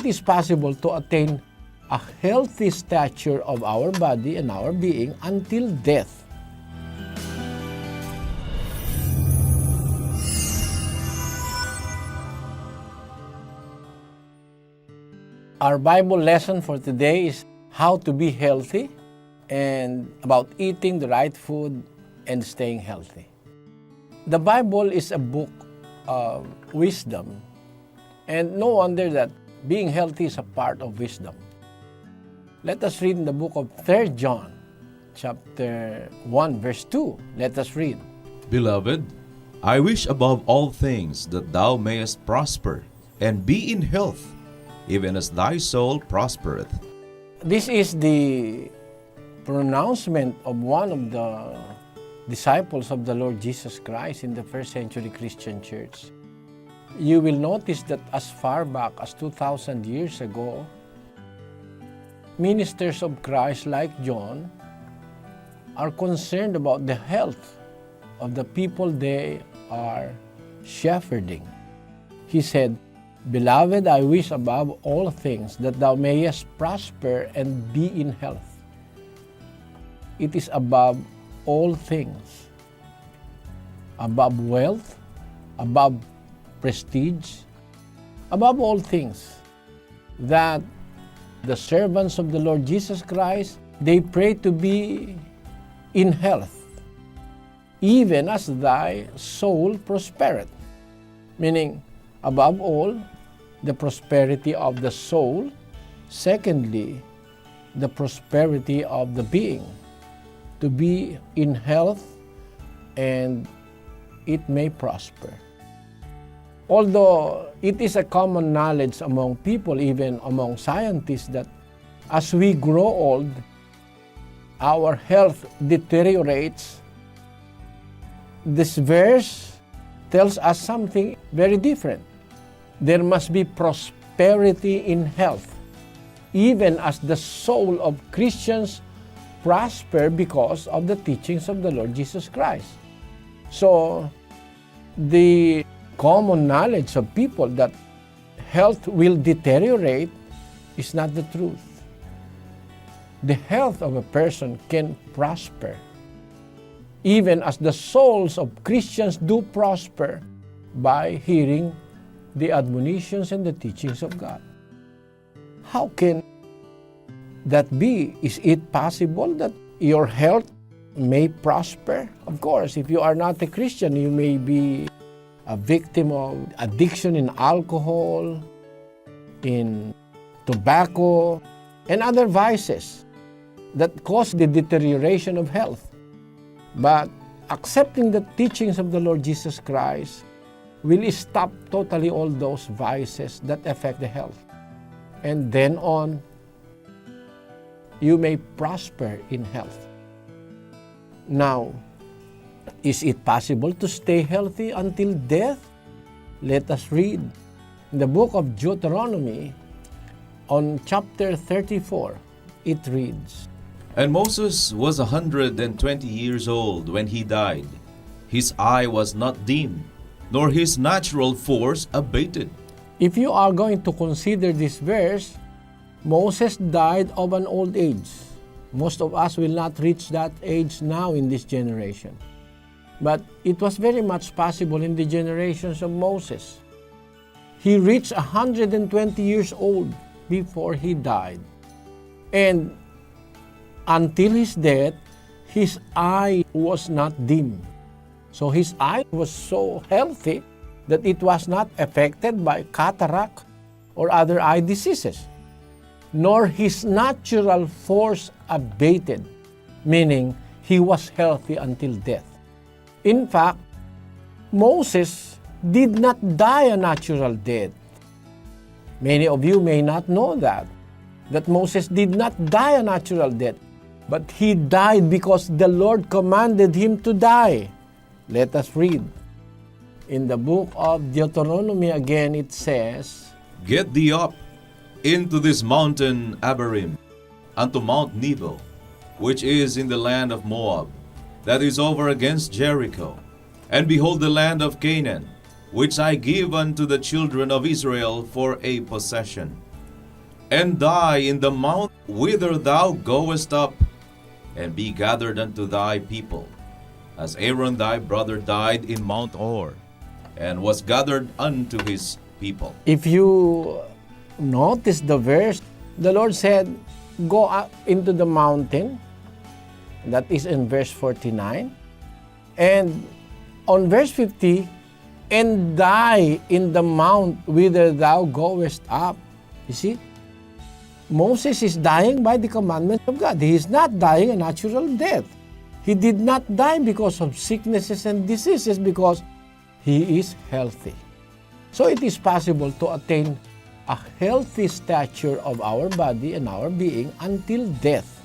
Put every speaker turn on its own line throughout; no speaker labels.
is possible to attain a healthy stature of our body and our being until death. Our Bible lesson for today is how to be healthy and about eating the right food and staying healthy. The Bible is a book of wisdom, and no wonder that being healthy is a part of wisdom. Let us read in the book of 3 John, chapter 1, verse 2. Let us read.
Beloved, I wish above all things that thou mayest prosper and be in health, even as thy soul prospereth.
This is the pronouncement of one of the disciples of the Lord Jesus Christ in the first century Christian church. You will notice that as far back as 2,000 years ago, ministers of Christ like John are concerned about the health of the people they are shepherding. He said, Beloved, I wish above all things that thou mayest prosper and be in health. It is above all things, above wealth, above prestige, above all things, that the servants of the Lord Jesus Christ, they pray to be in health, even as thy soul prospereth. Meaning, above all, the prosperity of the soul. Secondly, the prosperity of the being. To be in health and it may prosper. Although it is a common knowledge among people, even among scientists, that as we grow old, our health deteriorates, this verse tells us something very different. There must be prosperity in health, even as the soul of Christians prosper because of the teachings of the Lord Jesus Christ. So, the common knowledge of people that health will deteriorate is not the truth. The health of a person can prosper, even as the souls of Christians do prosper by hearing the admonitions and the teachings of God. How can that be? Is it possible that your health may prosper? Of course, if you are not a Christian, you may be a victim of addiction in alcohol, in tobacco, and other vices that cause the deterioration of health. But accepting the teachings of the Lord Jesus Christ will stop totally all those vices that affect the health. And then on, you may prosper in health. Now, is it possible to stay healthy until death? Let us read in the book of Deuteronomy on chapter 34. It reads,
And Moses was 120 years old when he died. His eye was not dim, nor his natural force abated.
If you are going to consider this verse, Moses died of an old age. Most of us will not reach that age now in this generation. But it was very much possible in the generations of Moses. He reached 120 years old before he died. And until his death, his eye was not dim. So his eye was so healthy that it was not affected by cataract or other eye diseases, nor his natural force abated, meaning he was healthy until death. In fact, Moses did not die a natural death. Many of you may not know that Moses did not die a natural death, but he died because the Lord commanded him to die. Let us read. In the book of Deuteronomy again, it says,
Get thee up into this mountain Abarim, unto Mount Nebo, which is in the land of Moab, that is over against Jericho. And behold the land of Canaan, which I give unto the children of Israel for a possession. and die in the mount whither thou goest up, and be gathered unto thy people, as Aaron thy brother died in Mount Hor, and was gathered unto his people.
If you notice the verse, the Lord said, go up into the mountain. That is in verse 49. And on verse 50, and die in the mount whither thou goest up. You see? Moses is dying by the commandment of God. He is not dying a natural death. He did not die because of sicknesses and diseases, because he is healthy. So it is possible to attain a healthy stature of our body and our being until death.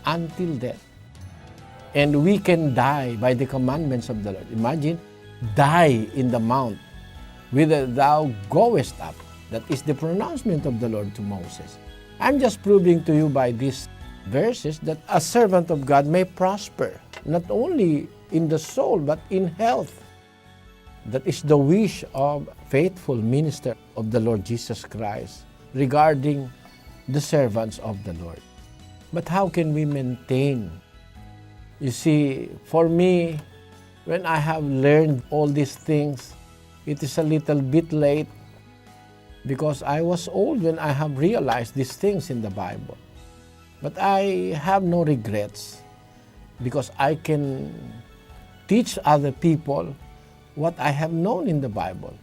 Until death. And we can die by the commandments of the Lord. Imagine, die in the mount whither thou goest up. That is the pronouncement of the Lord to Moses. I'm just proving to you by these verses that a servant of God may prosper, not only in the soul, but in health. That is the wish of faithful minister of the Lord Jesus Christ regarding the servants of the Lord. But how can we maintain? You see, for me, when I have learned all these things, it is a little bit late, because I was old when I have realized these things in the Bible. But I have no regrets, because I can teach other people what I have known in the Bible.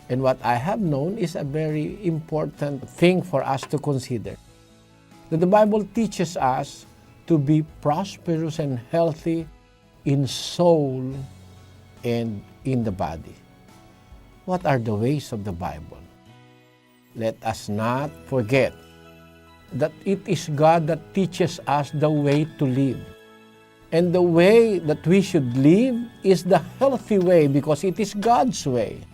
And what I have known is a very important thing for us to consider. That the Bible teaches us to be prosperous and healthy in soul and in the body. What are the ways of the Bible? Let us not forget that it is God that teaches us the way to live. And the way that we should live is the healthy way, because it is God's way.